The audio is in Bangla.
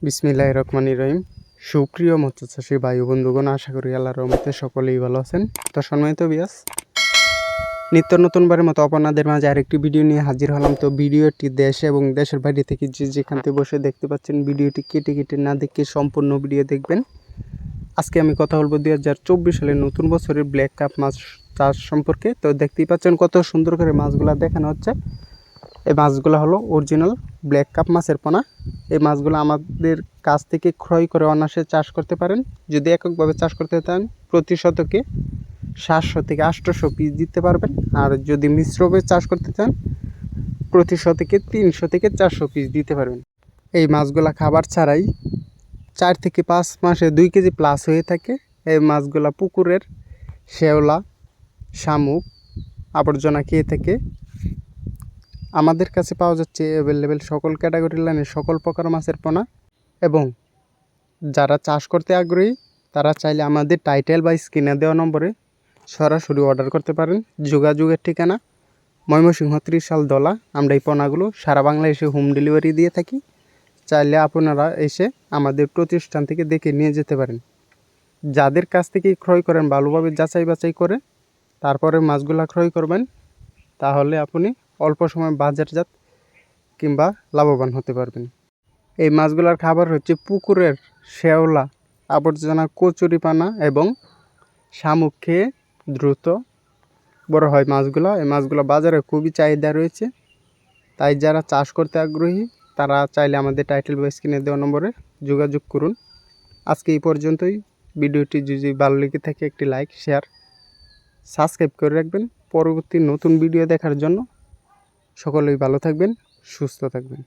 বিসমিল্লাহির রহমানির রহিম। সুপ্রিয় মৎস্য চাষী ভাই বন্ধুগণ, আশা করি আল্লাহর রহমতে সকলেই ভালো আছেন। তো সম্মানিত বিয়াস, নিত্য নতুনবারের মতো আপনাদের মাঝে আরেকটি ভিডিও নিয়ে হাজির হলাম। তো ভিডিওটি দেশ এবং দেশের বাইরে থেকে যেখান থেকে বসে দেখতে পাচ্ছেন, ভিডিওটি কেটে কেটে না দেখে সম্পূর্ণ ভিডিও দেখবেন। আজকে আমি কথা বলবো 2024 সালের নতুন বছরের ব্ল্যাক কাপ মাছ চাষ সম্পর্কে। তো দেখতেই পাচ্ছেন কত সুন্দর করে মাছগুলো দেখানো হচ্ছে। এই মাছগুলো হলো অরিজিনাল ব্ল্যাক কাপ মাছের পোনা। এই মাছগুলো আমাদের কাছ থেকে ক্রয় করে অনায়াসে চাষ করতে পারেন। যদি এককভাবে চাষ করতে চান, প্রতি শতকে 700 থেকে 800 পিস দিতে পারবেন। আর যদি মিশ্রভাবে চাষ করতে চান, প্রতি শতকে 300 থেকে 400 পিস দিতে পারবেন। এই মাছগুলো খাবার ছাড়াই 4 থেকে 5 মাসে 2 কেজি প্লাস হয়ে থাকে। এই মাছগুলো পুকুরের শেওলা, শামুক, আবর্জনা খেয়ে থাকে। আমাদের কাছে পাওয়া যাচ্ছে অ্যাভেলেবেল সকল ক্যাটাগরির লাইনের সকল প্রকার মাছের পোনা। এবং যারা চাষ করতে আগ্রহী তারা চাইলে আমাদের টাইটেল বা স্ক্রিনে দেওয়া নম্বরে সরাসরি অর্ডার করতে পারেন। যোগাযোগের ঠিকানা ময়মনসিংহ 30 দলা। আমরা এই পোনাগুলো সারা বাংলাদেশে হোম ডেলিভারি দিয়ে থাকি। চাইলে আপনারা এসে আমাদের প্রতিষ্ঠান থেকে দেখে নিয়ে যেতে পারেন। যাদের কাছ থেকে ক্রয় করেন, ভালোভাবে যাচাই বাছাই করে তারপরে মাছগুলো ক্রয় করবেন। তাহলে আপনি অল্প সময় বাজারজাত কিংবা লাভবান হতে পারবেন। এই মাছগুলোর খাবার হচ্ছে পুকুরের শেওলা, আবর্জনা, কচুরিপানা এবং শামুক খেয়ে দ্রুত বড় হয় মাছগুলো। এই মাছগুলো বাজারে খুবই চাহিদা রয়েছে। তাই যারা চাষ করতে আগ্রহী তারা চাইলে আমাদের টাইটেল বা স্ক্রিনে দেওয়া নম্বরে যোগাযোগ করুন। আজকে এই পর্যন্তই। ভিডিওটি যদি ভালো লেগে থাকে একটি লাইক, শেয়ার, সাবস্ক্রাইব করে রাখবেন পরবর্তী নতুন ভিডিও দেখার জন্য। সকলেই ভালো থাকবেন, সুস্থ থাকবেন।